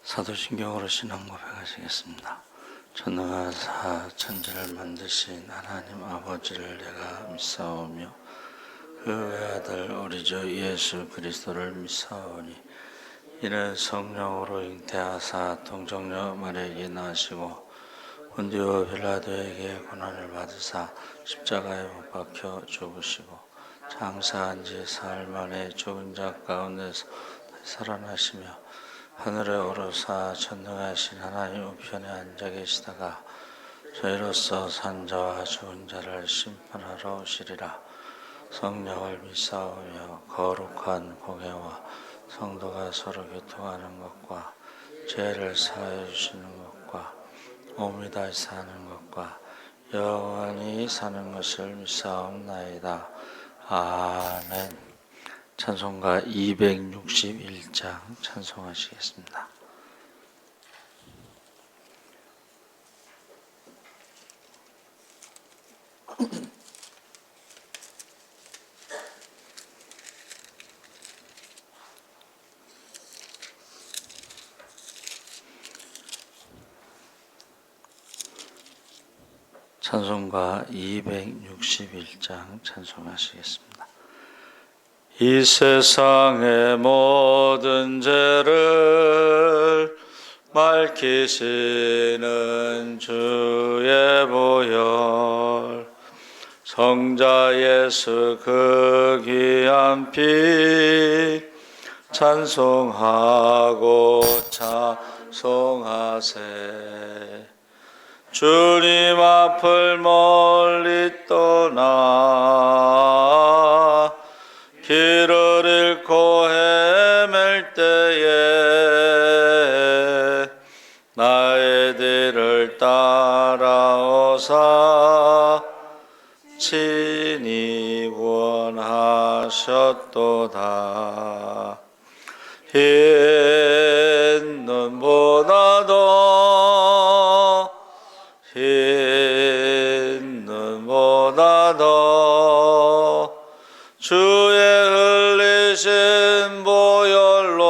사도신경으로 신앙 고백하시겠습니다. 전능하사 천지를 만드신 하나님 아버지를 내가 믿사오며 그 외아들 우리 주 예수 그리스도를 믿사오니 이는 성령으로 잉태하사 동정녀 마리아에게 나시고 본디오 빌라도에게 고난을 받으사 십자가에 못 박혀 죽으시고 장사한 지 사흘 만에 죽은 자 가운데서 살아나시며 하늘에 오르사 전능하신 하나님 우편에 앉아 계시다가 저희로서 산 자와 죽은 자를 심판하러 오시리라. 성령을 믿사오며 거룩한 공회와 성도가 서로 교통하는 것과 죄를 사하여 주시는 것과 몸이 다시 사는 것과 영원히 사는 것을 믿사옵나이다. 아멘. 찬송가 261장 찬송하시겠습니다. 찬송가 261장 찬송하시겠습니다. 이 세상의 모든 죄를 밝히시는 주의 보혈, 성자 예수 그 귀한 피 찬송하고 찬송하세. 주님 앞을 멀리 떠나 길을 잃고 헤맬 때에 나의 뒤를 따라오사 친히 구원하셨도다. 흰 눈보다도 흰 눈보다도 주의 흘리신 보혈로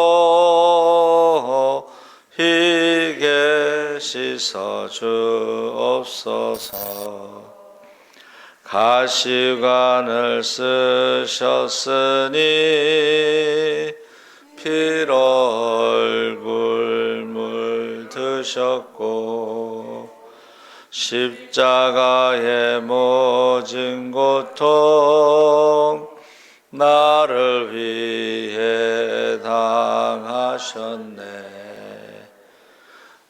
희게 씻어 주옵소서. 가시관을 쓰셨으니 피로 얼굴 물드셨고 십자가의 모진 고통 나를 위해 당하셨네.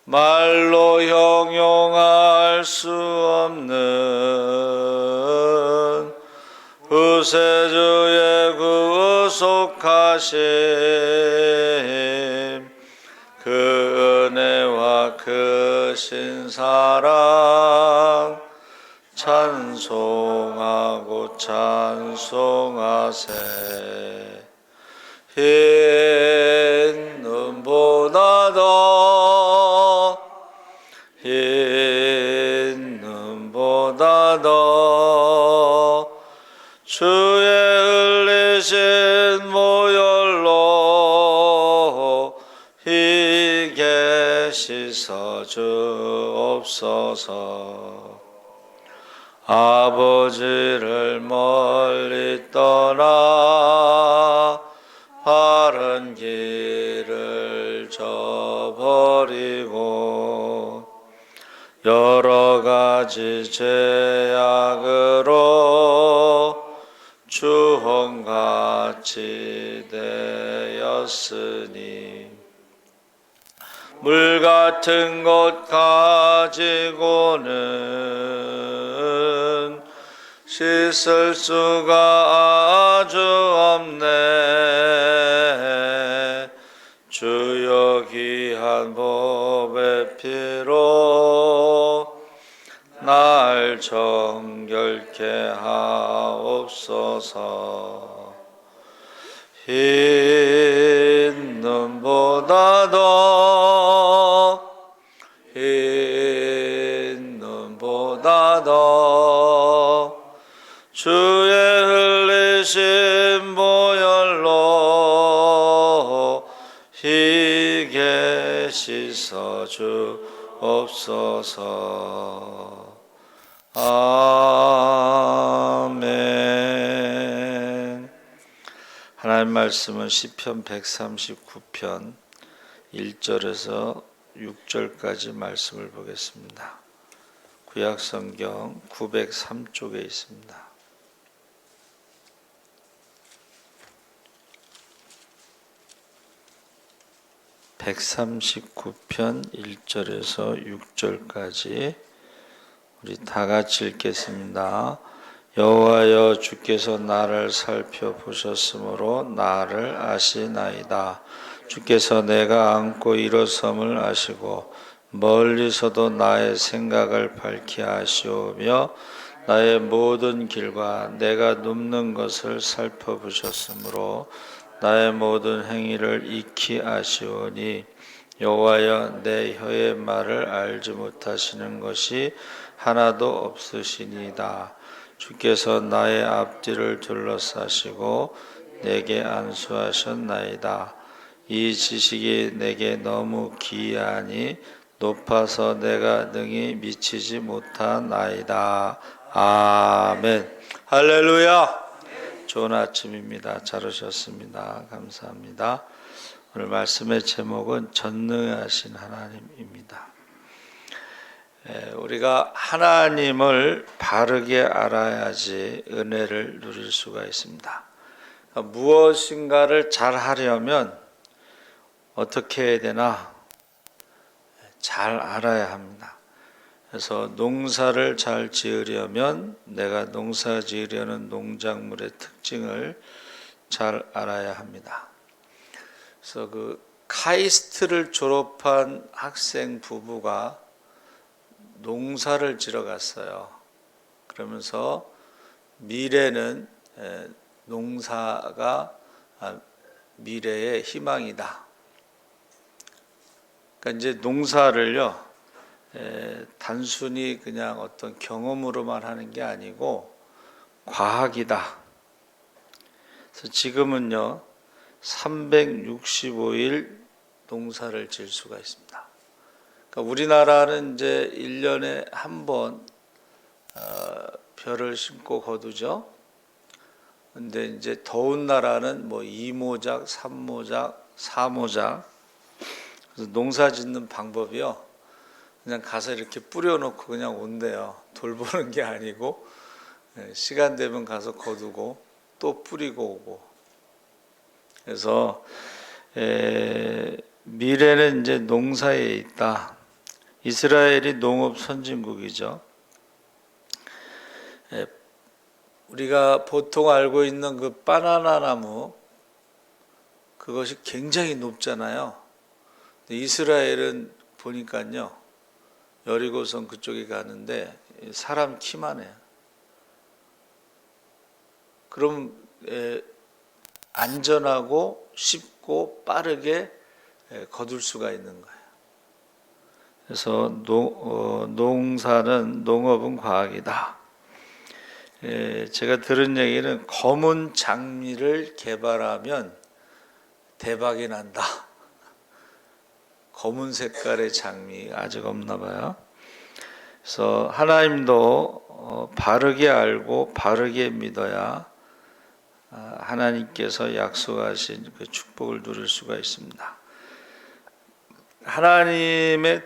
말로 형용할 수 없는 구세주의 구속하심, 그 은혜와 크신 사랑 찬송하고 찬송하세. 흰 눈보다도 흰 눈보다도 주의 흘리신 보혈로 희게 씻어 주옵소서. 아버지를 멀리 떠나 바른 길을 저버리고 여러 가지 죄악으로 주홍같이 되었으니 물 같은 것 가지고는 씻을 수가 아주 없네. 주여 귀한 보배 피로 날 정결케 하옵소서. 흰 눈보다도 흰 눈보다도 주의 흘리신 보혈로 희게 죄 씻어 주옵소서. 아멘. 하나님 말씀은 시편 139편 1절에서 6절까지 말씀을 보겠습니다. 구약성경 903쪽에 있습니다. 139편 1절에서 6절까지 우리 다 같이 읽겠습니다. 여호와여, 주께서 나를 살펴보셨으므로 나를 아시나이다. 주께서 내가 안고 일어섬을 아시고 멀리서도 나의 생각을 밝히 아시오며 나의 모든 길과 내가 눕는 것을 살펴보셨으므로 나의 모든 행위를 익히 아시오니 여호와여, 내 혀의 말을 알지 못하시는 것이 하나도 없으시니이다. 주께서 나의 앞뒤를 둘러싸시고 내게 안수하셨나이다. 이 지식이 내게 너무 기이하니 높아서 내가 능히 미치지 못하나이다. 아멘. 할렐루야. 좋은 아침입니다. 잘 오셨습니다. 감사합니다. 오늘 말씀의 제목은 전능하신 하나님입니다. 우리가 하나님을 바르게 알아야지 은혜를 누릴 수가 있습니다. 그러니까 무엇인가를 잘 하려면 어떻게 해야 되나? 잘 알아야 합니다. 그래서 농사를 잘 지으려면 내가 농사 지으려는 농작물의 특징을 잘 알아야 합니다. 그래서 그 카이스트를 졸업한 학생 부부가 농사를 지러 갔어요. 그러면서 미래는 농사가 미래의 희망이다. 그러니까 이제 농사를요, 단순히 그냥 어떤 경험으로만 하는 게 아니고 과학이다. 그래서 지금은요 365일 농사를 지을 수가 있습니다. 그러니까 우리나라는 이제 1년에 한 번 벼를 심고 거두죠. 근데 이제 더운 나라는 뭐 2모작, 3모작, 4모작. 그래서 농사 짓는 방법이요, 그냥 가서 이렇게 뿌려놓고 그냥 온대요. 돌보는 게 아니고 시간 되면 가서 거두고 또 뿌리고 오고. 그래서 미래는 이제 농사에 있다. 이스라엘이 농업 선진국이죠. 우리가 보통 알고 있는 그 바나나 나무, 그것이 굉장히 높잖아요. 이스라엘은 보니까요, 여리고성 그쪽에 가는데 사람 키만 해요. 그럼 안전하고 쉽고 빠르게 거둘 수가 있는 거예요. 그래서 농업은 과학이다. 제가 들은 얘기는 검은 장미를 개발하면 대박이 난다. 검은 색깔의 장미 아직 없나 봐요. 그래서 하나님도 바르게 알고 바르게 믿어야 하나님께서 약속하신 그 축복을 누릴 수가 있습니다. 하나님에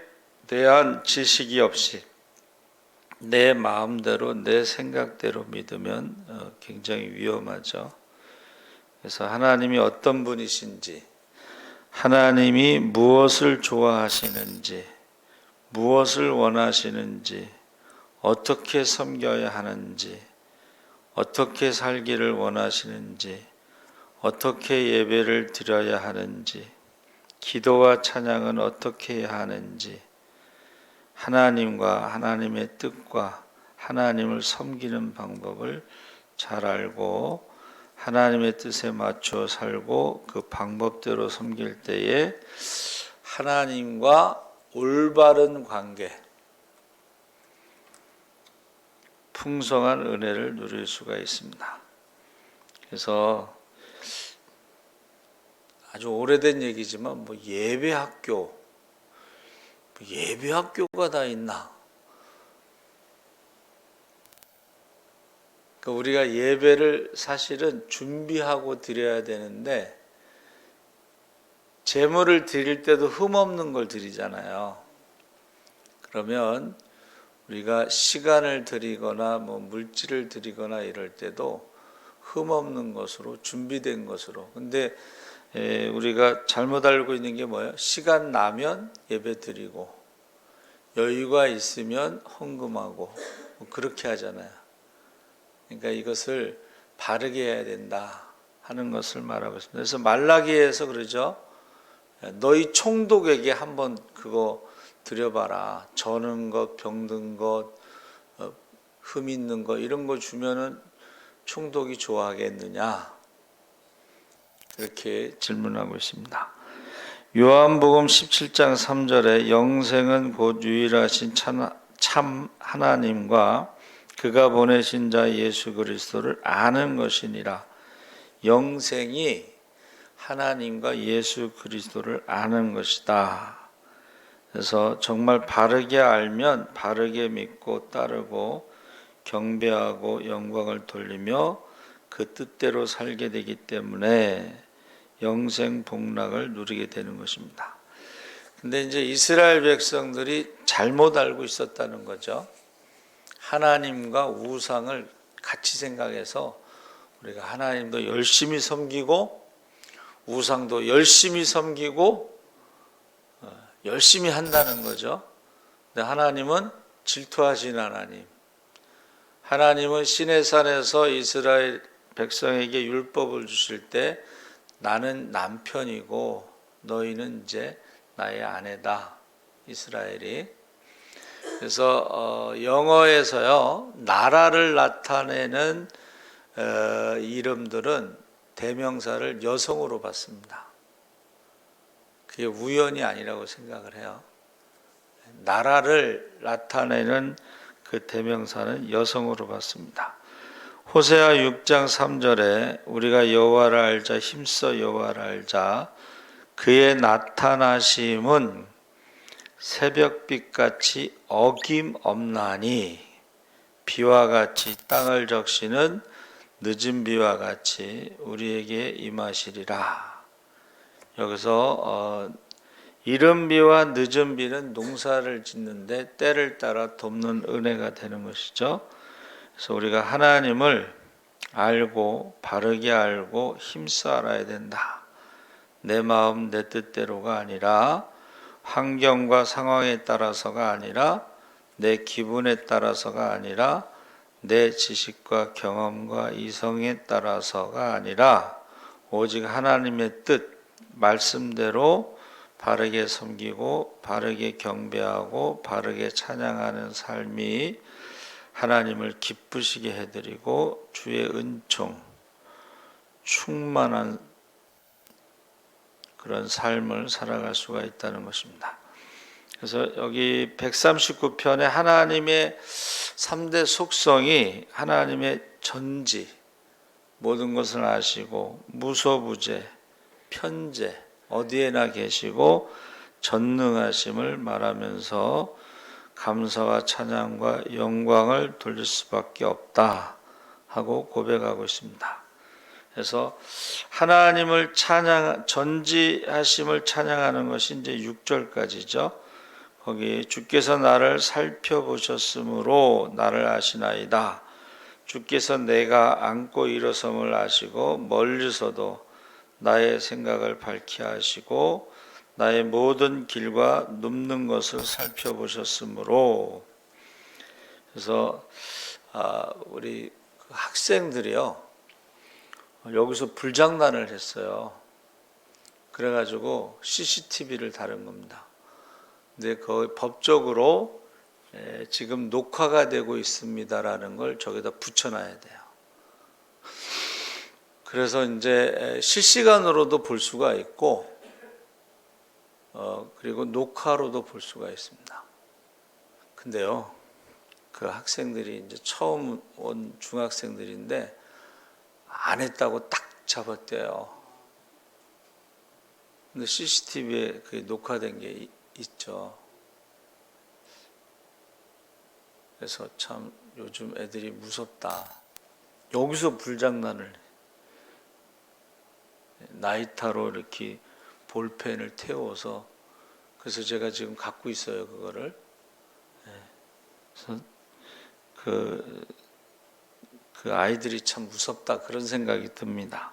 대한 지식이 없이 내 마음대로 내 생각대로 믿으면 굉장히 위험하죠. 그래서 하나님이 어떤 분이신지, 하나님이 무엇을 좋아하시는지, 무엇을 원하시는지, 어떻게 섬겨야 하는지, 어떻게 살기를 원하시는지, 어떻게 예배를 드려야 하는지, 기도와 찬양은 어떻게 해야 하는지, 하나님과 하나님의 뜻과 하나님을 섬기는 방법을 잘 알고 하나님의 뜻에 맞춰 살고 그 방법대로 섬길 때에 하나님과 올바른 관계, 풍성한 은혜를 누릴 수가 있습니다. 그래서 아주 오래된 얘기지만 뭐 예배학교 예배 학교가 다 있나? 그러니까 우리가 예배를 사실은 준비하고 드려야 되는데 제물을 드릴 때도 흠없는 걸 드리잖아요. 그러면 우리가 시간을 드리거나 뭐 물질을 드리거나 이럴 때도 흠없는 것으로 준비된 것으로. 근데 우리가 잘못 알고 있는 게 뭐예요? 시간 나면 예배 드리고 여유가 있으면 헌금하고 뭐 그렇게 하잖아요. 그러니까 이것을 바르게 해야 된다 하는 것을 말하고 있습니다. 그래서 말라기에서 그러죠. 너희 총독에게 한번 그거 드려봐라. 저는 것, 병든 것, 흠 있는 것 이런 거 주면은 총독이 좋아하겠느냐? 이렇게 질문하고 있습니다. 요한복음 17장 3절에 영생은 곧 유일하신 참 하나님과 그가 보내신 자 예수 그리스도를 아는 것이니라. 영생이 하나님과 예수 그리스도를 아는 것이다. 그래서 정말 바르게 알면 바르게 믿고 따르고 경배하고 영광을 돌리며 그 뜻대로 살게 되기 때문에 영생 복락을 누리게 되는 것입니다. 근데 이제 이스라엘 백성들이 잘못 알고 있었다는 거죠. 하나님과 우상을 같이 생각해서 우리가 하나님도 열심히 섬기고 우상도 열심히 섬기고 열심히 한다는 거죠. 근데 하나님은 질투하신 하나님. 하나님은 시내산에서 이스라엘 백성에게 율법을 주실 때 나는 남편이고 너희는 이제 나의 아내다. 이스라엘이. 그래서 영어에서요. 나라를 나타내는 이름들은 대명사를 여성으로 받습니다. 그게 우연이 아니라고 생각을 해요. 나라를 나타내는 그 대명사는 여성으로 받습니다. 호세아 6장 3절에 우리가 여호와를 알자 힘써 여호와를 알자 그의 나타나심은 새벽빛같이 어김없나니 비와 같이 땅을 적시는 늦은 비와 같이 우리에게 임하시리라. 여기서 이른 비와 늦은 비는 농사를 짓는데 때를 따라 돕는 은혜가 되는 것이죠. 그래서 우리가 하나님을 알고 바르게 알고 힘써 알아야 된다. 내 마음 내 뜻대로가 아니라 환경과 상황에 따라서가 아니라 내 기분에 따라서가 아니라 내 지식과 경험과 이성에 따라서가 아니라 오직 하나님의 뜻 말씀대로 바르게 섬기고 바르게 경배하고 바르게 찬양하는 삶이 하나님을 기쁘시게 해드리고 주의 은총 충만한 그런 삶을 살아갈 수가 있다는 것입니다. 그래서 여기 139편에 하나님의 3대 속성이 하나님의 전지 모든 것을 아시고 무소부재 편재 어디에나 계시고 전능하심을 말하면서 감사와 찬양과 영광을 돌릴 수밖에 없다 하고 고백하고 있습니다. 그래서 하나님을 전지하심을 찬양하는 것이 이제 6절까지죠. 거기 주께서 나를 살펴보셨으므로 나를 아시나이다. 주께서 내가 앉고 일어섬을 아시고 멀리서도 나의 생각을 밝히 하시고 나의 모든 길과 눕는 것을 살펴보셨으므로. 그래서 우리 학생들이요 여기서 불장난을 했어요. 그래가지고 CCTV를 다룬 겁니다. 근데 그 법적으로 지금 녹화가 되고 있습니다라는 걸 저기다 붙여놔야 돼요. 그래서 이제 실시간으로도 볼 수가 있고 그리고 녹화로도 볼 수가 있습니다. 근데요 그 학생들이 이제 처음 온 중학생들인데 안 했다고 딱 잡았대요. 근데 CCTV에 그 녹화된 게 있죠. 그래서 참 요즘 애들이 무섭다. 여기서 불장난을 나이타로 이렇게 볼펜을 태워서, 그래서 제가 지금 갖고 있어요 그거를. 그래서 그 아이들이 참 무섭다 그런 생각이 듭니다.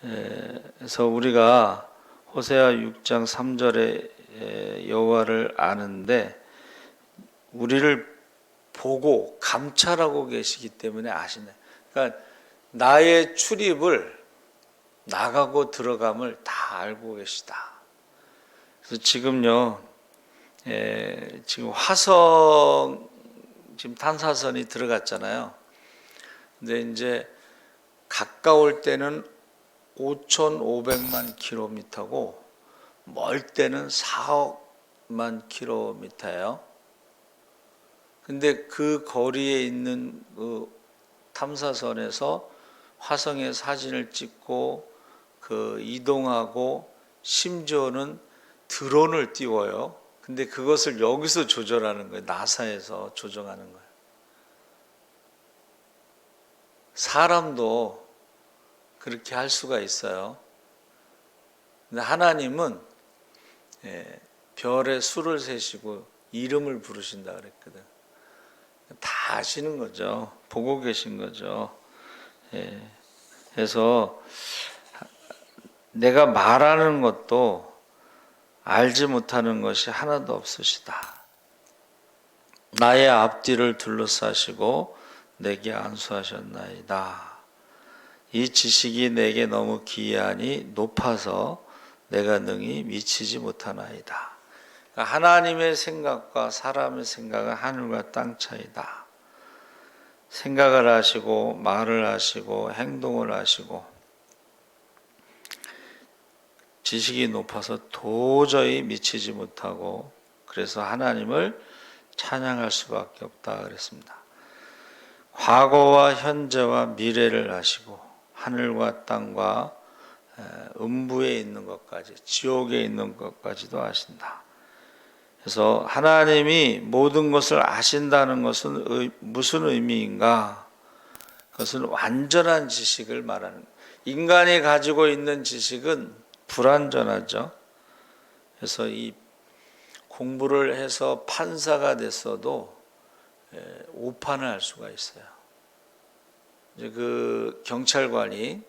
그래서 우리가 호세아 6장 3절에 여호와를 아는데 우리를 보고 감찰하고 계시기 때문에 아시네. 그러니까 나의 출입을, 나가고 들어감을 다 알고 계시다. 그래서 지금요, 지금 화성 지금 탐사선이 들어갔잖아요. 근데 이제 가까울 때는 5,500만 킬로미터고 멀 때는 4억만 킬로미터예요. 근데 그 거리에 있는 그 탐사선에서 화성의 사진을 찍고 그 이동하고 심지어는 드론을 띄워요. 근데 그것을 여기서 조절하는 거예요. 나사에서 조정하는 거예요. 사람도 그렇게 할 수가 있어요. 근데 하나님은 별의 수를 세시고 이름을 부르신다 그랬거든. 다 아시는 거죠. 보고 계신 거죠. 그래서 내가 말하는 것도 알지 못하는 것이 하나도 없으시다. 나의 앞뒤를 둘러싸시고 내게 안수하셨나이다. 이 지식이 내게 너무 기이하니 높아서 내가 능히 미치지 못하나이다. 하나님의 생각과 사람의 생각은 하늘과 땅 차이다. 생각을 하시고 말을 하시고 행동을 하시고 지식이 높아서 도저히 미치지 못하고, 그래서 하나님을 찬양할 수밖에 없다 그랬습니다. 과거와 현재와 미래를 아시고 하늘과 땅과 음부에 있는 것까지, 지옥에 있는 것까지도 아신다. 그래서 하나님이 모든 것을 아신다는 것은 무슨 의미인가? 그것은 완전한 지식을 말하는 거예요. 인간이 가지고 있는 지식은 불완전하죠. 그래서 이 공부를 해서 판사가 됐어도 오판을 할 수가 있어요. 이제 그 경찰관이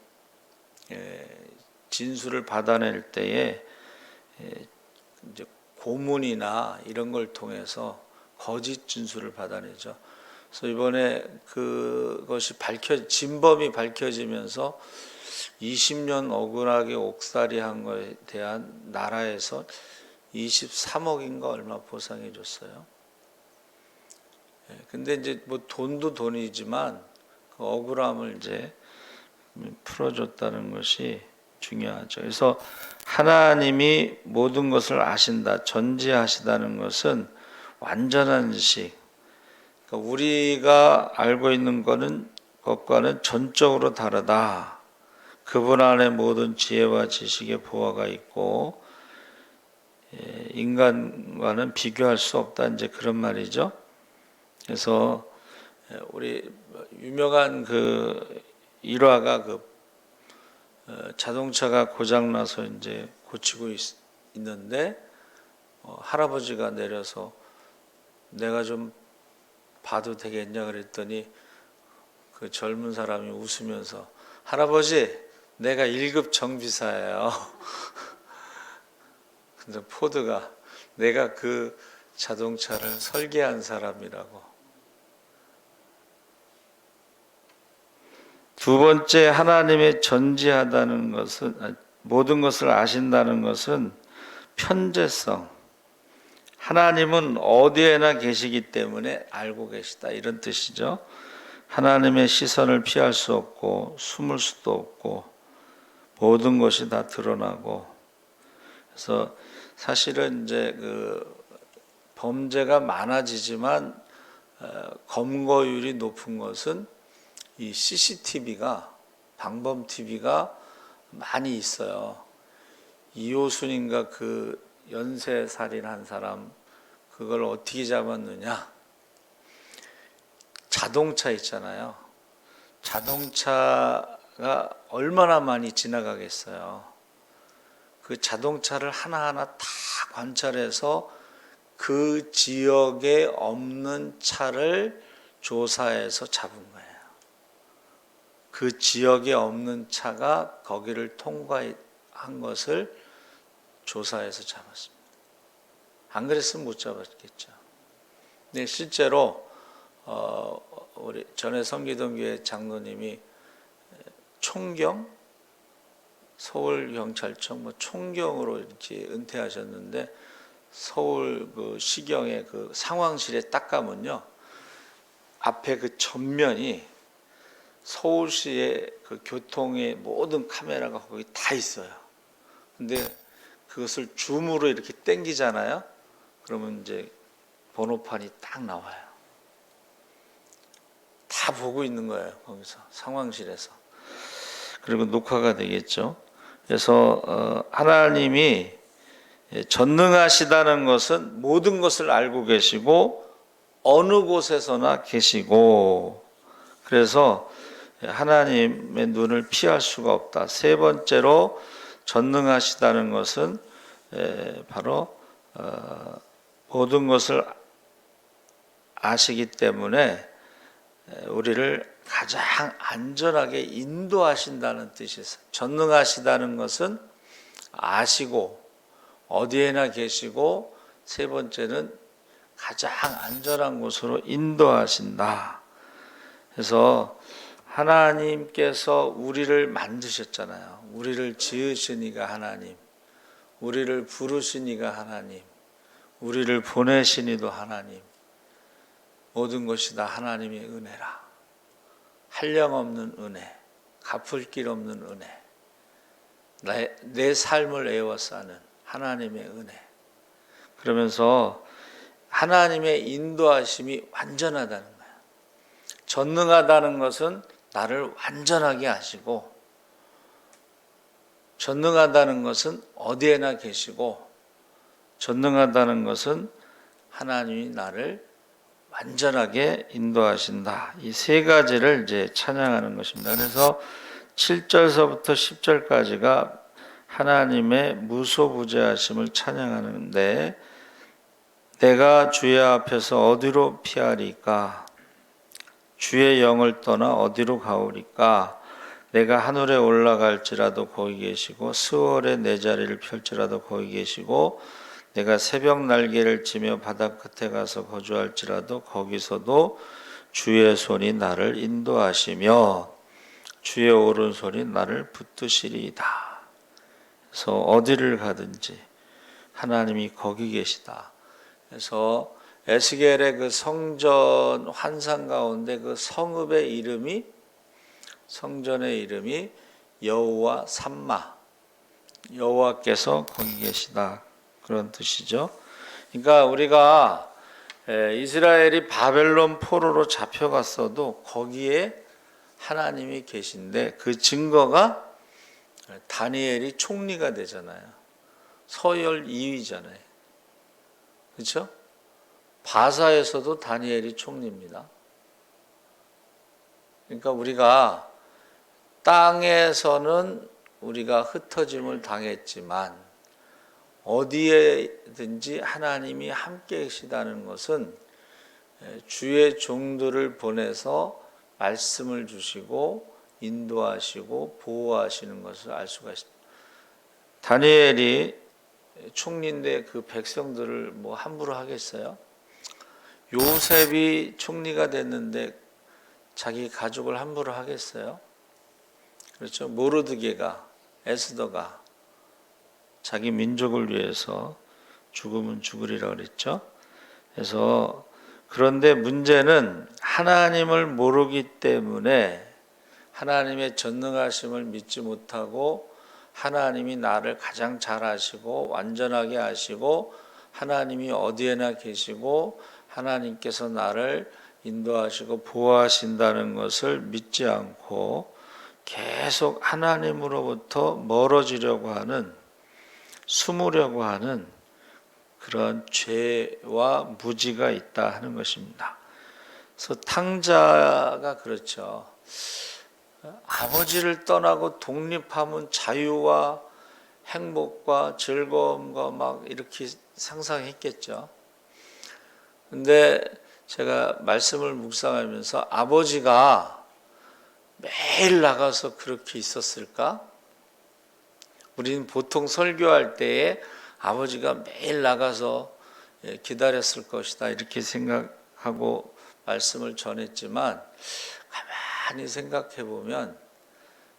진술을 받아낼 때에 이제 고문이나 이런 걸 통해서 거짓 진술을 받아내죠. 그래서 이번에 그것이 진범이 밝혀지면서 20년 억울하게 옥살이한 것에 대한 나라에서 23억인가 얼마 보상해 줬어요. 근데 이제 뭐 돈도 돈이지만 그 억울함을 이제 풀어줬다는 것이 중요하죠. 그래서 하나님이 모든 것을 아신다, 전지하시다는 것은 완전한 지식. 그러니까 우리가 알고 있는 것과는 전적으로 다르다. 그분 안에 모든 지혜와 지식의 보화가 있고 인간과는 비교할 수 없다. 이제 그런 말이죠. 그래서 우리 유명한 그 일화가 자동차가 고장 나서 이제 고치고 있는데 할아버지가 내려서 내가 좀 봐도 되겠냐 그랬더니 그 젊은 사람이 웃으면서 할아버지 내가 1급 정비사예요. 근데 포드가 내가 그 자동차를 설계한 사람이라고. 두 번째, 하나님의 전지하다는 것은, 모든 것을 아신다는 것은 편재성. 하나님은 어디에나 계시기 때문에 알고 계시다, 이런 뜻이죠. 하나님의 시선을 피할 수 없고 숨을 수도 없고 모든 것이 다 드러나고. 그래서 사실은 이제 그 범죄가 많아지지만 검거율이 높은 것은 이 CCTV가, 방범 TV가 많이 있어요. 이호순인가 그 연쇄살인한 사람, 그걸 어떻게 잡았느냐? 자동차 있잖아요. 자동차가 얼마나 많이 지나가겠어요. 그 자동차를 하나하나 다 관찰해서 그 지역에 없는 차를 조사해서 잡은 거예요. 그 지역에 없는 차가 거기를 통과한 것을 조사해서 잡았습니다. 안 그랬으면 못 잡았겠죠. 근데 실제로 우리 전에 섬기던 교회 장로님이 총경, 서울경찰청 총경으로 이렇게 은퇴하셨는데 서울 그 시경의 그 상황실에 딱 가면요, 앞에 그 전면이 서울시의 그 교통의 모든 카메라가 거기 다 있어요. 근데 그것을 줌으로 이렇게 당기잖아요. 그러면 이제 번호판이 딱 나와요. 다 보고 있는 거예요. 거기서 상황실에서. 그리고 녹화가 되겠죠. 그래서 하나님이 전능하시다는 것은 모든 것을 알고 계시고 어느 곳에서나 계시고, 그래서 하나님의 눈을 피할 수가 없다. 세 번째로 전능하시다는 것은 바로 모든 것을 아시기 때문에 우리를 가장 안전하게 인도하신다는 뜻이 있어요. 전능하시다는 것은 아시고 어디에나 계시고, 세 번째는 가장 안전한 곳으로 인도하신다. 그래서 하나님께서 우리를 만드셨잖아요. 우리를 지으시니가 하나님, 우리를 부르시니가 하나님, 우리를 보내시니도 하나님. 모든 것이 다 하나님의 은혜라. 한량없는 은혜, 갚을 길 없는 은혜, 내 삶을 애워싸는 하나님의 은혜. 그러면서 하나님의 인도하심이 완전하다는 거예요. 전능하다는 것은 나를 완전하게 아시고, 전능하다는 것은 어디에나 계시고, 전능하다는 것은 하나님이 나를 완전하게 인도하신다. 이 세 가지를 이제 찬양하는 것입니다. 그래서 7절서부터 10절까지가 하나님의 무소부재하심을 찬양하는데, 내가 주의 앞에서 어디로 피하리까? 주의 영을 떠나 어디로 가오리까? 내가 하늘에 올라갈지라도 거기 계시고 스월에 내 자리를 펼지라도 거기 계시고, 내가 새벽 날개를 치며 바다 끝에 가서 거주할지라도 거기서도 주의 손이 나를 인도하시며 주의 오른손이 나를 붙드시리이다. 그래서 어디를 가든지 하나님이 거기 계시다. 그래서 에스겔의 그 성전 환상 가운데 그 성읍의 이름이, 성전의 이름이 여호와 삼마, 여호와께서 거기 계시다, 그런 뜻이죠. 그러니까 우리가 이스라엘이 바벨론 포로로 잡혀갔어도 거기에 하나님이 계신데, 그 증거가 다니엘이 총리가 되잖아요. 서열 2위잖아요. 그렇죠? 바사에서도 다니엘이 총리입니다. 그러니까 우리가 땅에서는 우리가 흩어짐을 당했지만 어디에든지 하나님이 함께 계시다는 것은 주의 종들을 보내서 말씀을 주시고 인도하시고 보호하시는 것을 알 수가 있습니다. 다니엘이 총리인데 그 백성들을 뭐 함부로 하겠어요? 요셉이 총리가 됐는데 자기 가족을 함부로 하겠어요? 그렇죠? 모르드게가, 에스더가 자기 민족을 위해서 죽으면 죽으리라 그랬죠. 그래서 그런데 문제는 하나님을 모르기 때문에 하나님의 전능하심을 믿지 못하고, 하나님이 나를 가장 잘 아시고 완전하게 아시고 하나님이 어디에나 계시고 하나님께서 나를 인도하시고 보호하신다는 것을 믿지 않고 계속 하나님으로부터 멀어지려고 하는, 숨으려고 하는 그런 죄와 무지가 있다 하는 것입니다. 그래서 탕자가 그렇죠. 아버지를 떠나고 독립하면 자유와 행복과 즐거움과 막 이렇게 상상했겠죠. 근데 제가 말씀을 묵상하면서 아버지가 매일 나가서 그렇게 있었을까? 우리는 보통 설교할 때에 아버지가 매일 나가서 기다렸을 것이다 이렇게 생각하고 말씀을 전했지만 가만히 생각해 보면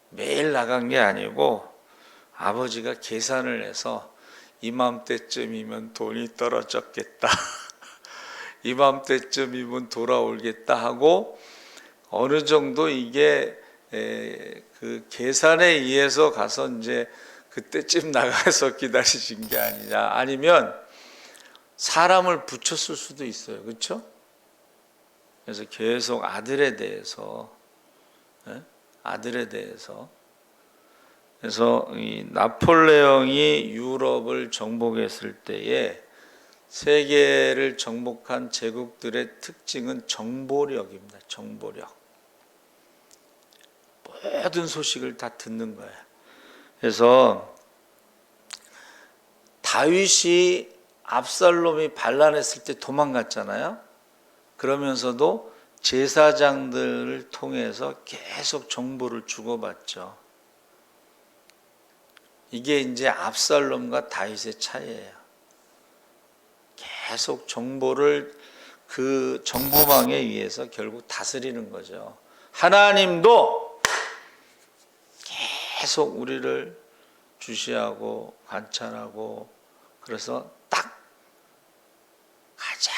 매일 나간 게 아니고 아버지가 계산을 해서 이맘때쯤이면 돈이 떨어졌겠다. 이맘때쯤이면 돌아올겠다 하고 어느 정도 이게 그 계산에 의해서 가서 이제 그때쯤 나가서 기다리신 게 아니냐. 아니면 사람을 붙였을 수도 있어요. 그렇죠? 그래서 계속 아들에 대해서 그래서 이 나폴레옹이 유럽을 정복했을 때에 세계를 정복한 제국들의 특징은 정보력입니다. 정보력. 모든 소식을 다 듣는 거예요. 그래서 다윗이 압살롬이 반란했을 때 도망갔잖아요. 그러면서도 제사장들을 통해서 계속 정보를 주고받죠. 이게 이제 압살롬과 다윗의 차이예요. 계속 정보를 그 정보망에 의해서 결국 다스리는 거죠. 하나님도 계속 우리를 주시하고 관찰하고 그래서 딱 가장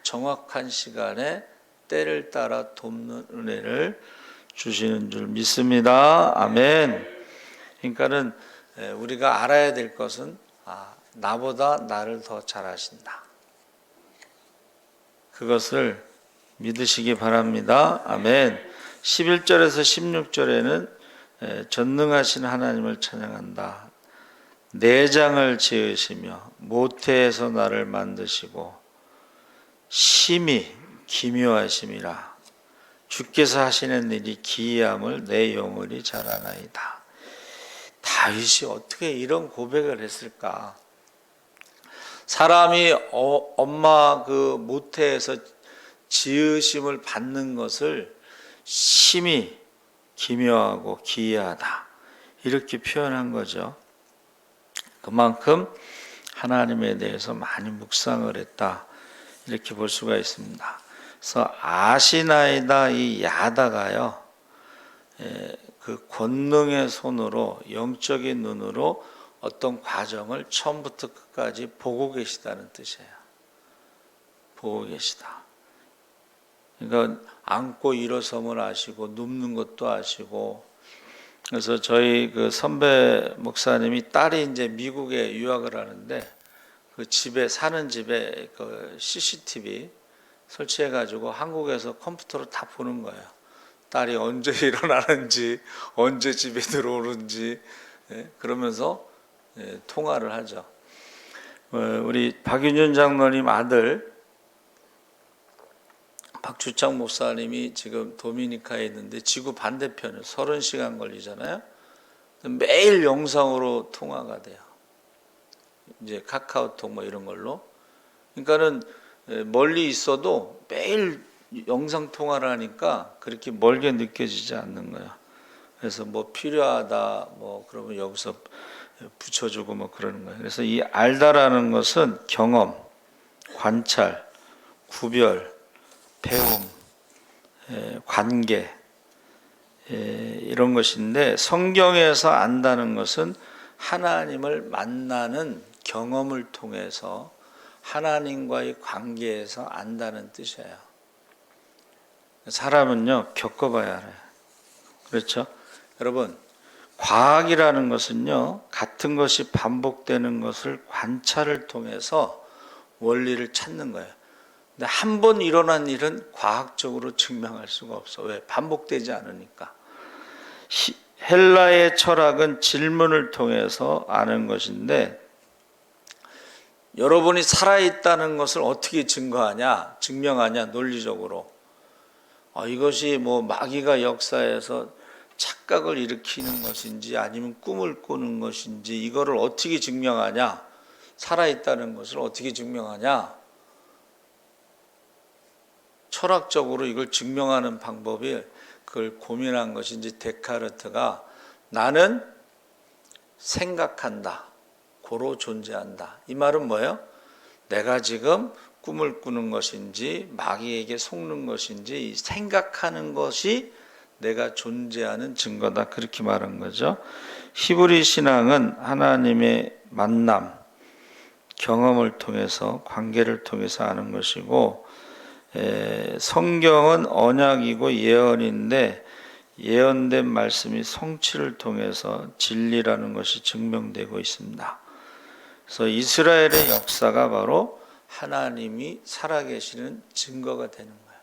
정확한 시간에 때를 따라 돕는 은혜를 주시는 줄 믿습니다. 아멘. 그러니까는 우리가 알아야 될 것은 나보다 나를 더 잘하신다. 그것을 믿으시기 바랍니다. 아멘. 11절에서 16절에는 전능하신 하나님을 찬양한다. 내장을 지으시며 모태에서 나를 만드시고 심히 기묘하심이라. 주께서 하시는 일이 기이함을 내 영혼이 잘 아나이다. 다윗이 어떻게 이런 고백을 했을까? 사람이 엄마 그 모태에서 지으심을 받는 것을 심히 기묘하고 기이하다 이렇게 표현한 거죠. 그만큼 하나님에 대해서 많이 묵상을 했다 이렇게 볼 수가 있습니다. 그래서 아시나이다 이 야다가요, 그 권능의 손으로 영적인 눈으로 어떤 과정을 처음부터 끝까지 보고 계시다는 뜻이에요. 보고 계시다. 그러니까 앉고 일어섬을 아시고 눕는 것도 아시고. 그래서 저희 그 선배 목사님이 딸이 이제 미국에 유학을 하는데 그 집에 사는 집에 그 CCTV 설치해 가지고 한국에서 컴퓨터로 다 보는 거예요. 딸이 언제 일어나는지 언제 집에 들어오는지 그러면서 통화를 하죠. 우리 박윤준 장로님 아들 박주창 목사님이 지금 도미니카에 있는데 지구 반대편에 30시간 걸리잖아요. 매일 영상으로 통화가 돼요. 이제 카카오톡 뭐 이런 걸로. 그러니까는 멀리 있어도 매일 영상 통화를 하니까 그렇게 멀게 느껴지지 않는 거예요. 그래서 뭐 필요하다 뭐 그러면 여기서 붙여주고 뭐 그러는 거예요. 그래서 이 알다라는 것은 경험, 관찰, 구별, 배움, 관계 이런 것인데, 성경에서 안다는 것은 하나님을 만나는 경험을 통해서 하나님과의 관계에서 안다는 뜻이에요. 사람은요 겪어봐야 알아요. 그렇죠? 여러분, 과학이라는 것은요 같은 것이 반복되는 것을 관찰을 통해서 원리를 찾는 거예요. 근데 한 번 일어난 일은 과학적으로 증명할 수가 없어. 왜? 반복되지 않으니까. 헬라의 철학은 질문을 통해서 아는 것인데, 여러분이 살아있다는 것을 어떻게 증명하냐 논리적으로. 이것이 뭐 마귀가 역사에서 착각을 일으키는 것인지 아니면 꿈을 꾸는 것인지 이거를 어떻게 증명하냐? 살아있다는 것을 어떻게 증명하냐? 철학적으로 이걸 증명하는 방법이 그걸 고민한 것이 이제 데카르트가 나는 생각한다. 고로 존재한다. 이 말은 뭐예요? 내가 지금 꿈을 꾸는 것인지 마귀에게 속는 것인지 생각하는 것이 내가 존재하는 증거다. 그렇게 말한 거죠. 히브리 신앙은 하나님의 만남, 경험을 통해서 관계를 통해서 아는 것이고 성경은 언약이고 예언인데 예언된 말씀이 성취를 통해서 진리라는 것이 증명되고 있습니다. 그래서 이스라엘의 역사가 바로 하나님이 살아계시는 증거가 되는 거예요.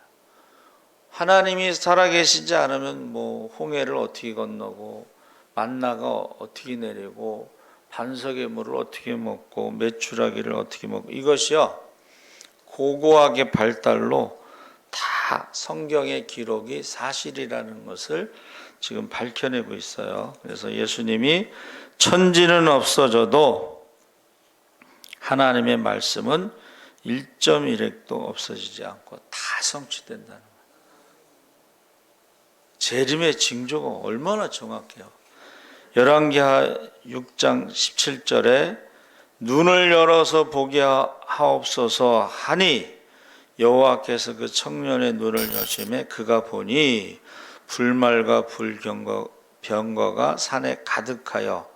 하나님이 살아계시지 않으면 뭐 홍해를 어떻게 건너고 만나가 어떻게 내리고 반석의 물을 어떻게 먹고 메추라기를 어떻게 먹고 이것이요 고고하게 발달로 다 성경의 기록이 사실이라는 것을 지금 밝혀내고 있어요. 그래서 예수님이 천지는 없어져도 하나님의 말씀은 1.1획도 없어지지 않고 다 성취된다는 거예요. 재림의 징조가 얼마나 정확해요. 열왕기하 6장 17절에 눈을 열어서 보게 하옵소서 하니 여호와께서 그 청년의 눈을 여심해 그가 보니 불말과 불병거가 산에 가득하여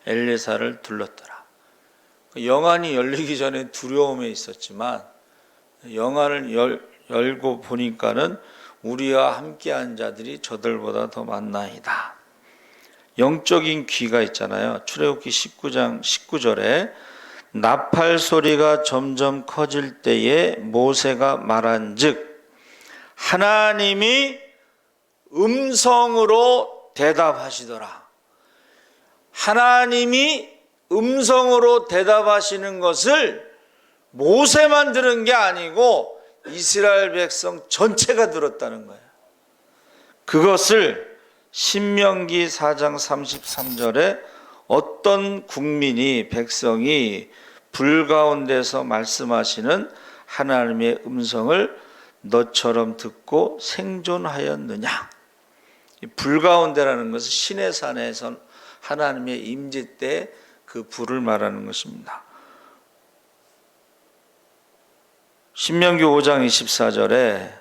엘리사를 둘렀더라. 영안이 열리기 전에 두려움에 있었지만 영안을 열고 보니까는 우리와 함께한 자들이 저들보다 더 많나이다. 영적인 귀가 있잖아요. 출애굽기 19장 19절에 나팔 소리가 점점 커질 때에 모세가 말한즉 하나님이 음성으로 대답하시더라. 하나님이 음성으로 대답하시는 것을 모세만 들은 게 아니고 이스라엘 백성 전체가 들었다는 거예요. 그것을 신명기 4장 33절에 어떤 국민이 백성이 불 가운데서 말씀하시는 하나님의 음성을 너처럼 듣고 생존하였느냐. 불 가운데라는 것은 신의 산에서 하나님의 임재 때 그 불을 말하는 것입니다. 신명기 5장 24절에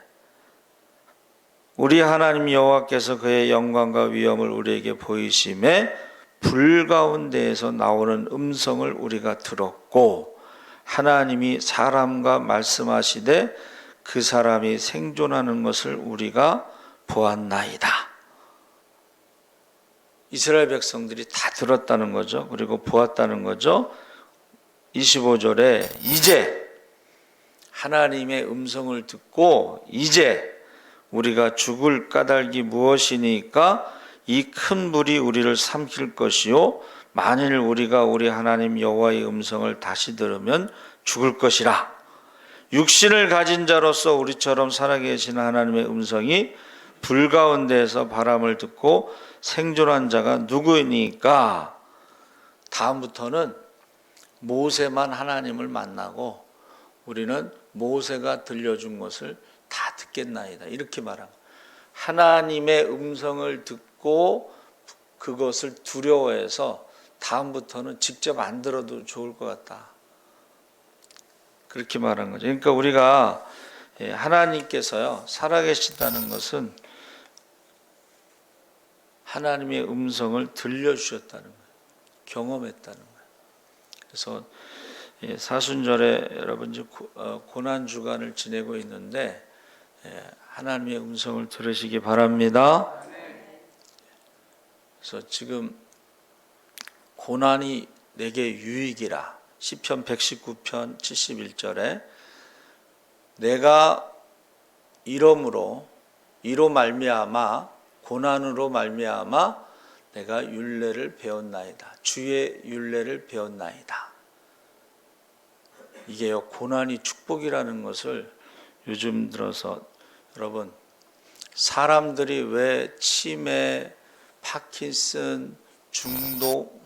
우리 하나님 여호와께서 그의 영광과 위엄을 우리에게 보이심에 불 가운데에서 나오는 음성을 우리가 들었고 하나님이 사람과 말씀하시되 그 사람이 생존하는 것을 우리가 보았나이다. 이스라엘 백성들이 다 들었다는 거죠. 그리고 보았다는 거죠. 25절에 이제 하나님의 음성을 듣고 이제 우리가 죽을 까닭이 무엇이니까 이 큰 불이 우리를 삼킬 것이요 만일 우리가 우리 하나님 여호와의 음성을 다시 들으면 죽을 것이라. 육신을 가진 자로서 우리처럼 살아계신 하나님의 음성이 불 가운데에서 바람을 듣고 생존한 자가 누구이니까. 다음부터는 모세만 하나님을 만나고 우리는 모세가 들려준 것을 다 듣겠나이다. 이렇게 말합니다. 하나님의 음성을 듣고 그것을 두려워해서 다음부터는 직접 안 들어도 좋을 것 같다. 그렇게 말한 거죠. 그러니까 우리가 하나님께서요 살아계시다는 것은 하나님의 음성을 들려주셨다는 거예요. 경험했다는 거예요. 그래서 사순절에 여러분 고난주간을 지내고 있는데 하나님의 음성을 들으시기 바랍니다. 그래서 지금 고난이 내게 유익이라 시편 119편 71절에 내가 이로 말미암아 고난으로 말미암아 내가 율례를 배웠나이다. 주의 율례를 배웠나이다. 이게요 고난이 축복이라는 것을 요즘 들어서 여러분 사람들이 왜 치매, 파킨슨, 중독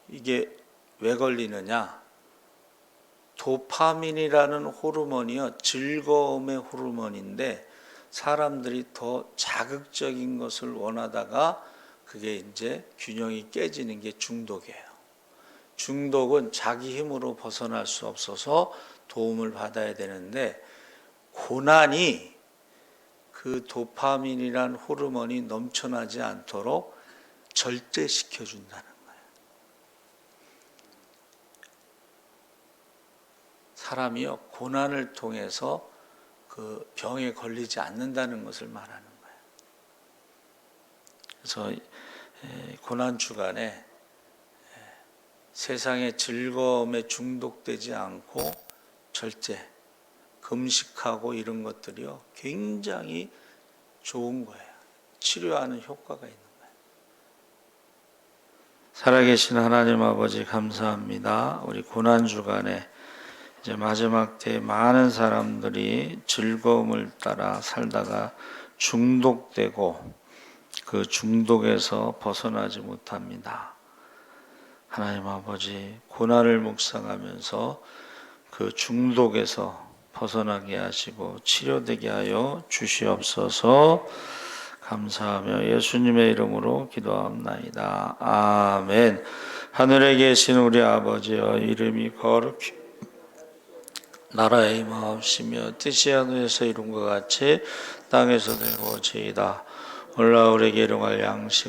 이게 왜 걸리느냐? 도파민이라는 호르몬이요, 즐거움의 호르몬인데 사람들이 더 자극적인 것을 원하다가 그게 이제 균형이 깨지는 게 중독이에요. 중독은 자기 힘으로 벗어날 수 없어서 도움을 받아야 되는데, 고난이 그 도파민이란 호르몬이 넘쳐나지 않도록 절제시켜 준다는 거예요. 사람이요, 고난을 통해서 그 병에 걸리지 않는다는 것을 말하는 거예요. 그래서 고난 주간에 세상의 즐거움에 중독되지 않고 절제, 금식하고 이런 것들이요, 굉장히 좋은 거예요. 치료하는 효과가 있는 거예요. 살아계신 하나님 아버지 감사합니다. 우리 고난 주간에 이제 마지막 때에 많은 사람들이 즐거움을 따라 살다가 중독되고 그 중독에서 벗어나지 못합니다. 하나님 아버지, 고난을 묵상하면서 그 중독에서 벗어나게 하시고 치료되게 하여 주시옵소서. 감사하며 예수님의 이름으로 기도합나이다. 아멘. 하늘에 계신 우리 아버지여, 이름이 거룩히 나라의 임하옵시며 뜻이 하늘에서 이룬 것 같이 땅에서 되고지이다. 오늘 우리에게 일용할 양식